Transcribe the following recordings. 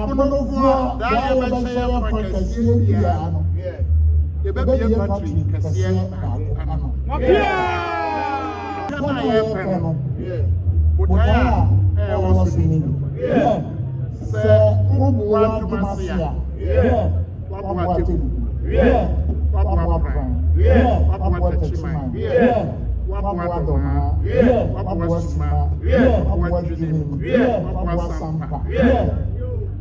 Abonofoɔ da yɛ bɛhyɛ yɛ kɛseɛ biara no. Yɛbɛbie factory kɛseɛ baako ano. Kama yɛpɛ no. Botae a ɛwɔ so ni. Sɛ woboa adwuma se a. Waboa tebu. Waboa pran. Waboa tachiman. Waboa dɔma. Waboa suma. Waboa dwinim. Waboa sampa.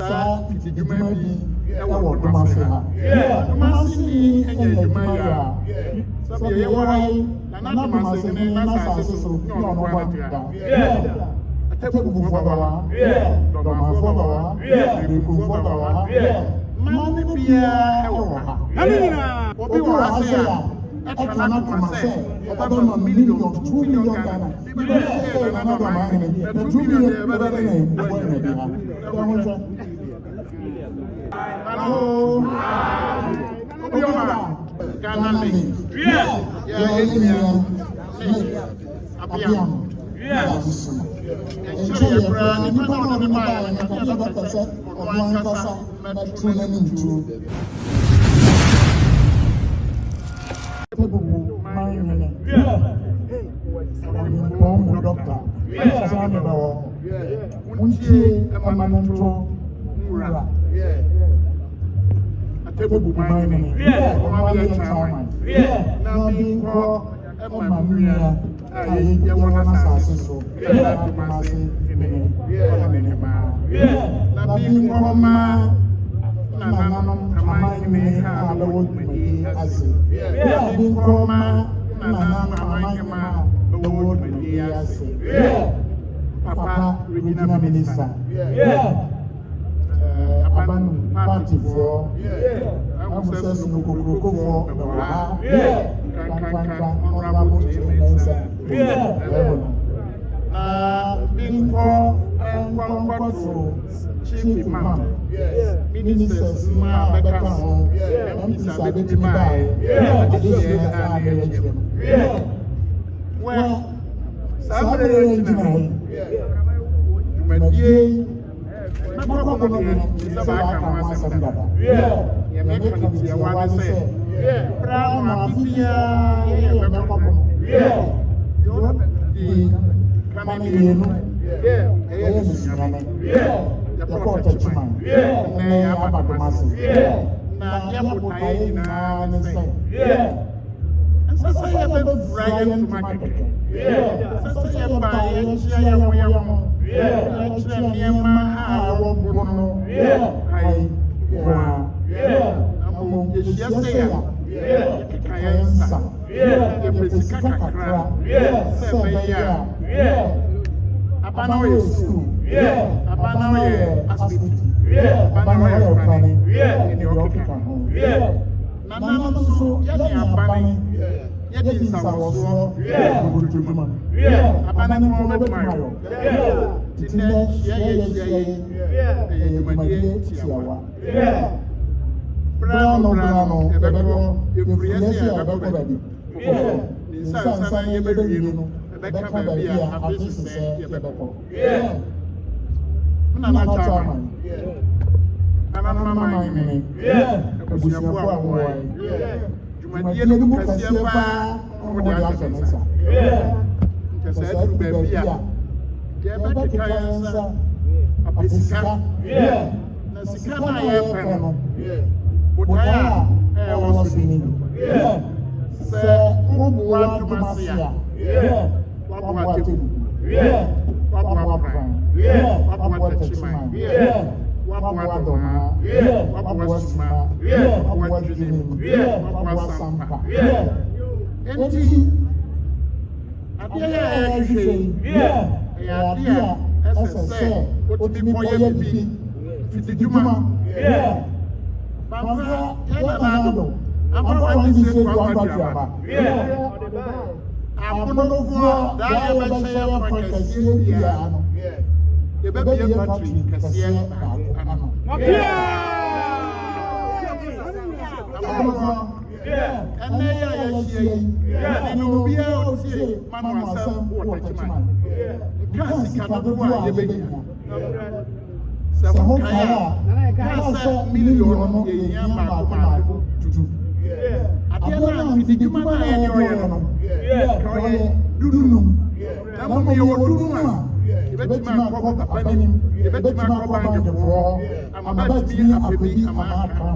Saa fiti dwuma bi ɛwɔ dwuma se ha. Dwuma se ni ɛnyɛ dwuma yɛ a. Sɛbi yɛwɔ ha yi na dwuma se ne na saase so ne ɔno bɔ atua. Atebufufoɔ ba wa. Dɔmafoɔ ba wa. Rekufoɔ ba wa. Mane biara ɛwɔ ha. Obi wɔ ha se a ɛka na dwuma sɛ ɔbɛma million 2 million Ghana. Bibi yɛ na dɔma ne 2 million yɛ bɛbɛ ne ɛbɔ ne bi ha. Hello. Ghana me. Yeah, Abiam. Yes. Enjoy your brand. You put on the fire and you got the set of one casa, metro and two. Bomb doctor. Yes, I'm about. Unti Amanantro Mura. Atebu mining. Yeah, yeah. Now being called Emma Muria. I want to say so. Yeah, now being called Ma. Nanam, Amai, I would be as yeah, being called Ma. Nanam, Amai, the word with the as yeah. Papa, Regina Minister. Yeah. Aban party for I'm saying no go for honorable being for chief imam ministers ma beka ho MPs abeti bai well sabre engineer Jumadie Sahokaya kasa million ye yamba ko tutu adela mfiti juma na ye oye no ye dudunu na mo ye wodunu a ebetima ko papani ebetima ko banjefo amabati apebi amaka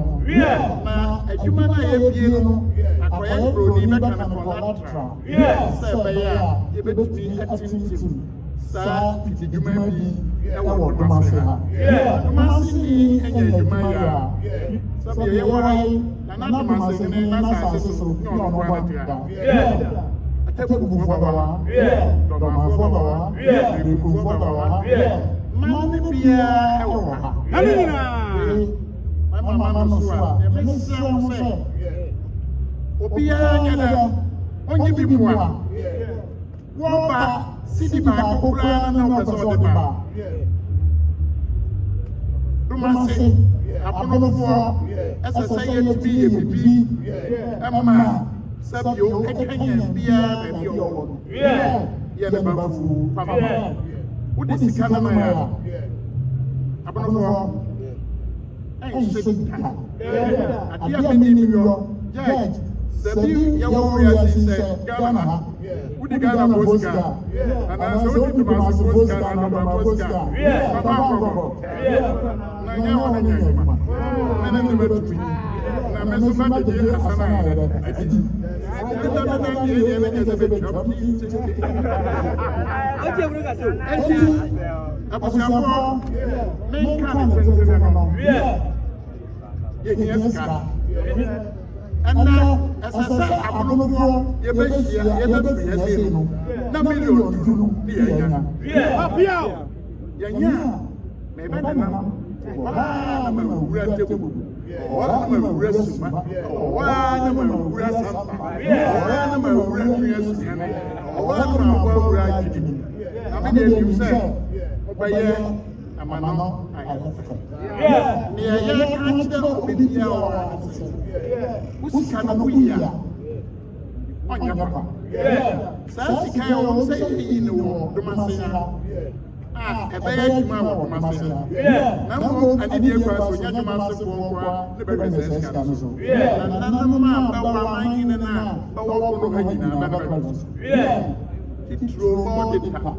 na adwuma na ye bie no akoye broni beka na collateral se ya ebetimi atintim sa fiti juma bi ewo domase ha domase ni enye juma ya sabi ye wai na domase ni na sa so ni ono kwa tia atebu fufawa domase fufawa riku fufawa mani bia ewo ha amina mama no so a mesia se obia nyada onye bi mua wo ba sidi ba ko kura na wo so de ba domase aponofo essa ye ti ye bibi ama sabio ekanya bia na bi o ye ne ba fu papa udi sikana na ya aponofo ai sekita adia mini yo judge sabi ya wo ya si se Ghana ha udi Ghana Bosca ana so udi Tomas Bosca na Tomas Bosca papa ko na nya wona nya ma na ne betu na me so ma de asana adi na ye ne ke se betu oje buru ka so enti abusafo men kan tentene no ye hiaska ana asasa abulofo ye be hia ye be fiase no na million dunu ni yanya apia yanya me be na wa na ma wura tebu wa na ma wura suma wa na ma wura sampa wa na ma wura fiase wa na ma wura gidi na me dey nim say obaye amano ni ya kan de obi ya wa usika na buya onya pa sa sika ya wo say yi ni wo domase ha ebe ya juma wo domase na mo anidi e kwa so nya domase ko kwa ne be be sika no so na na ma ba wa man ni na ba wo ko no ha nyina ba ba so titro mo de pa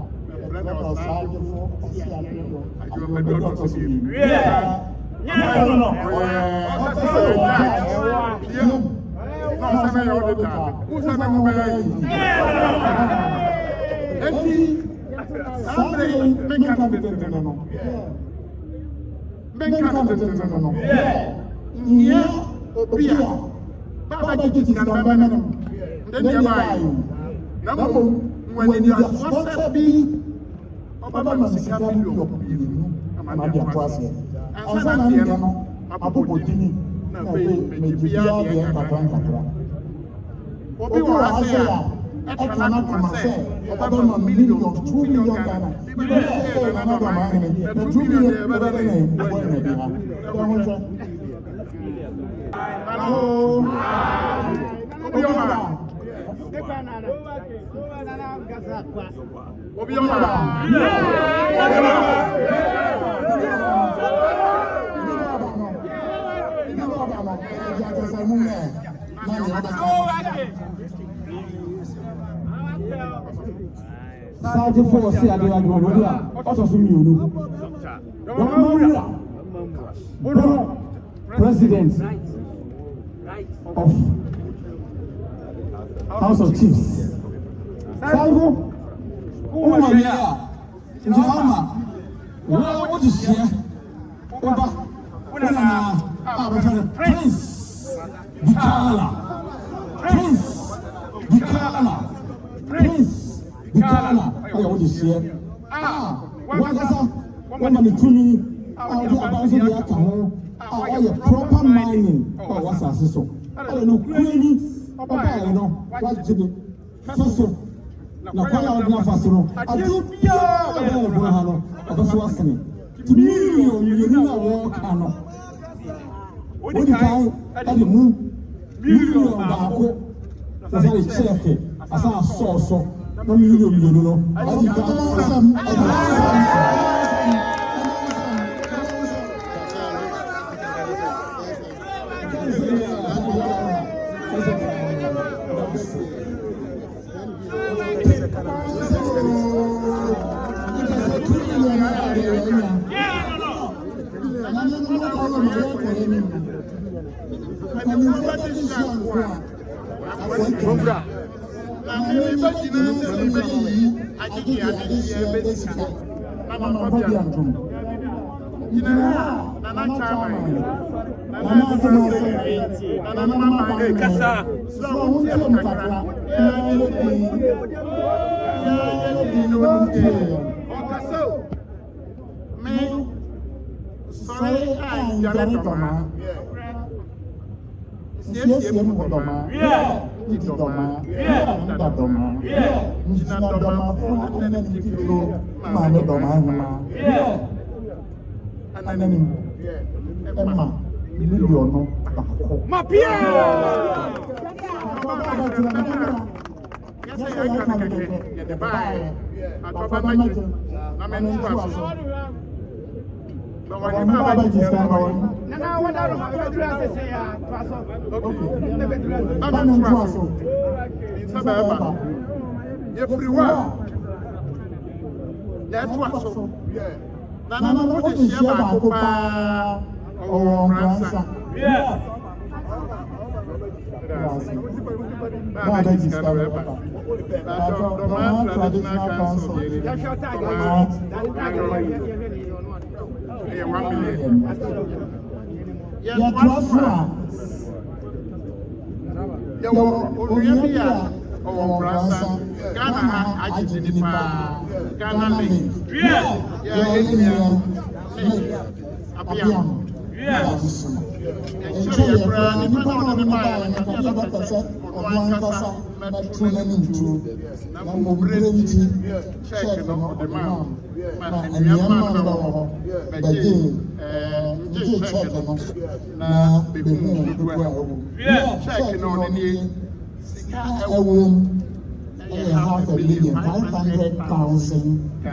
brother was out for ajo me do to so bi no sama yo de ta usama mo baya yi enti samre menka teteno no nya obia baba jiji skamba na no ndeni ya bayi na mo wani dia wasa bi baba masika bi yo ama dia twase ansa na dia no apopotini na fe mejibia dia kakra obi wo ase ya ekana kuma se oba ma million 2 million Ghana bi be na na ma ni 2 million e be na e bo ni bi ha hello obi o ma obi o ma Saudi force ya de agro no dia oto so mi onu president of House of Chiefs Saudi o ya njama wo di sia oba na Prince Bikala oya wo di sia wakasa wama ni tumi odi abanzo dia ka ho oya proper mining o wasase so oya no kwani oba no wajibe faso na kwala odi na faso no adubia oba bo ha no obaso wasene million na wo ka no odi kai adi mu million baako sasa le check asa so no million no adi ka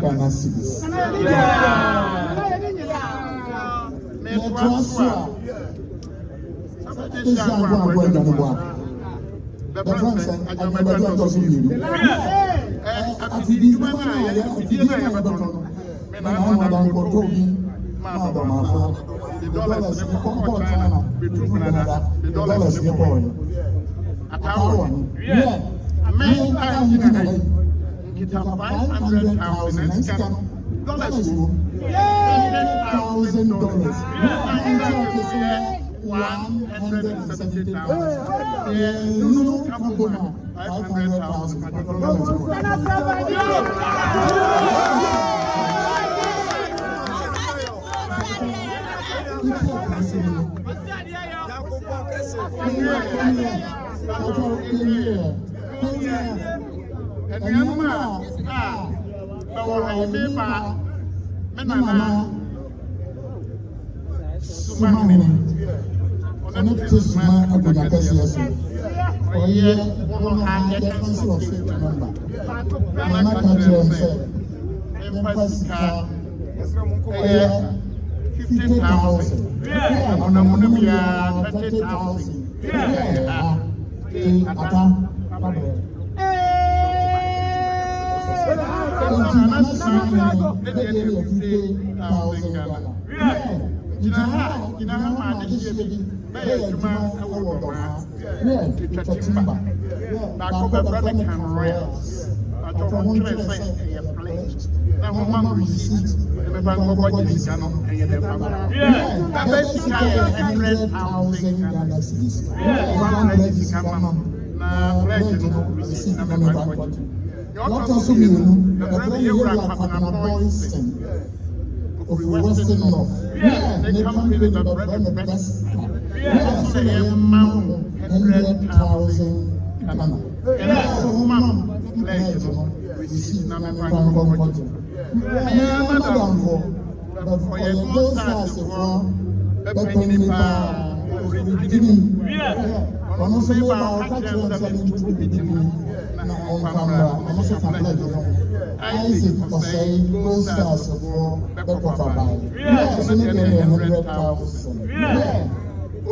Ghana cedis.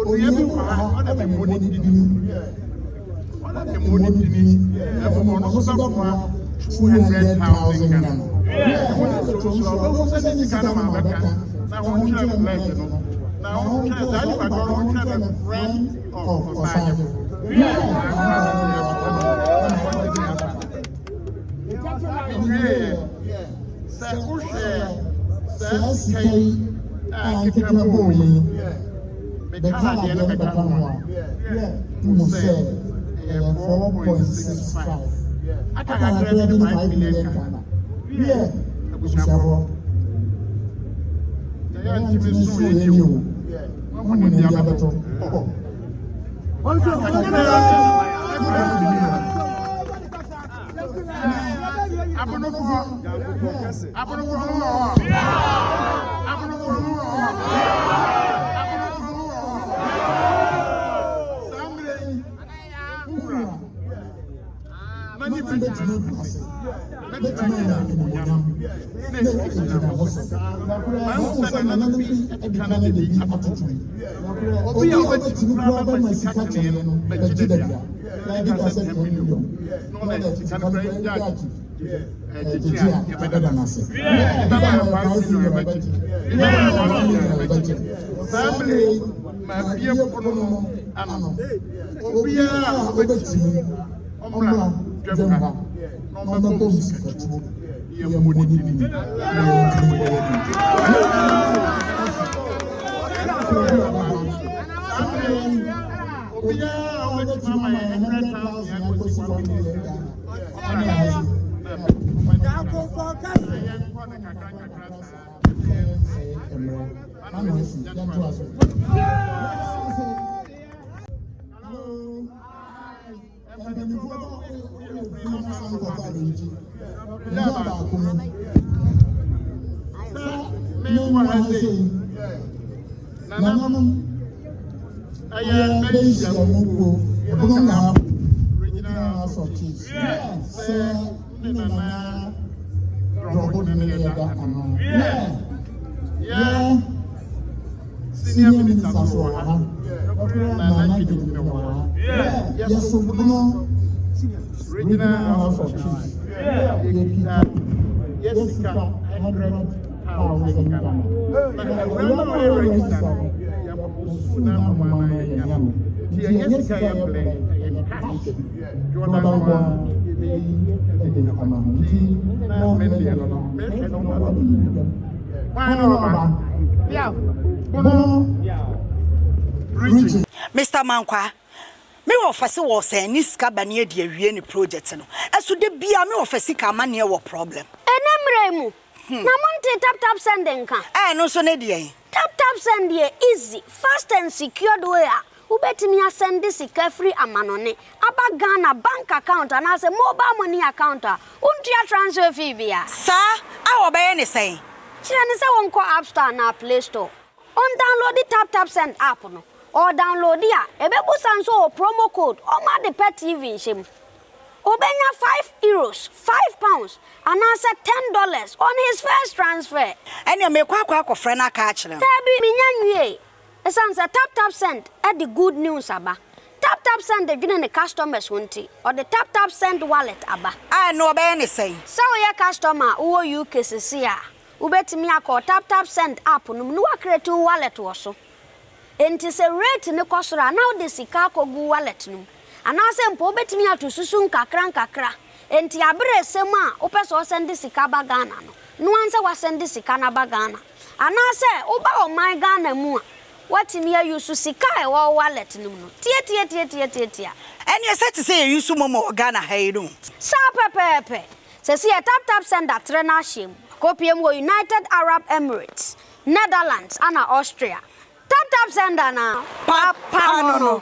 Only other money didn't. One of the money didn't. Everyone was about 200,000 Ghana. Now, one can like it. Now, one can say, I'm going to have a friend of Osanya. The Canadian who said 4.65. I can't have 5 million Ghana. Yeah, I wish I were. The young people so you. One in the other. Senior minister regional house of chiefs. Jessica 100,000 Ghana. Mr. Mankwa, me offer was a niska bania de awie project no. Eso de bia me offer sika ma ne wo problem. Enemremu. Na monte tap sending kan. No so ne de. Tap send ye easy, fast and secured way. Ubetimi send this sika free amanone. Aba Ghana bank account and as a mobile money account. Untia transfer fee bia. Sir, I obey any say. Chine say won ko App Store na Play Store. On download the tap send app no. Or download ya. Ebebu sanso promo code. Oma the pet TV shim. Obenya €5, £5, and answer $10 on his first transfer. And you make kwa friend a catch them. Tabi minyanwe. Esansa tap send at the good news aba. Tap send the gina the customers won't or the tap send wallet aba. I know about any say. So your customer who you cases here. Ubetimi akọ tap send app no no create wallet wo so. Enti se rate ne kosora now the sika kogu wallet no. Anase mpo obetimi atosusu nkakra. Enti abere sem a opeso send sika ba Ghana no. No anse wa send sika na ba Ghana. Anase oba o my Ghana mu a watimi ayusu sika e wo wallet no no. Tie. And you said to say you use momo Ghana hey no. Sa pepe. Se si tap send that trena shim. Kopium go United Arab Emirates, Netherlands, and Austria. Tap send na. Papa no.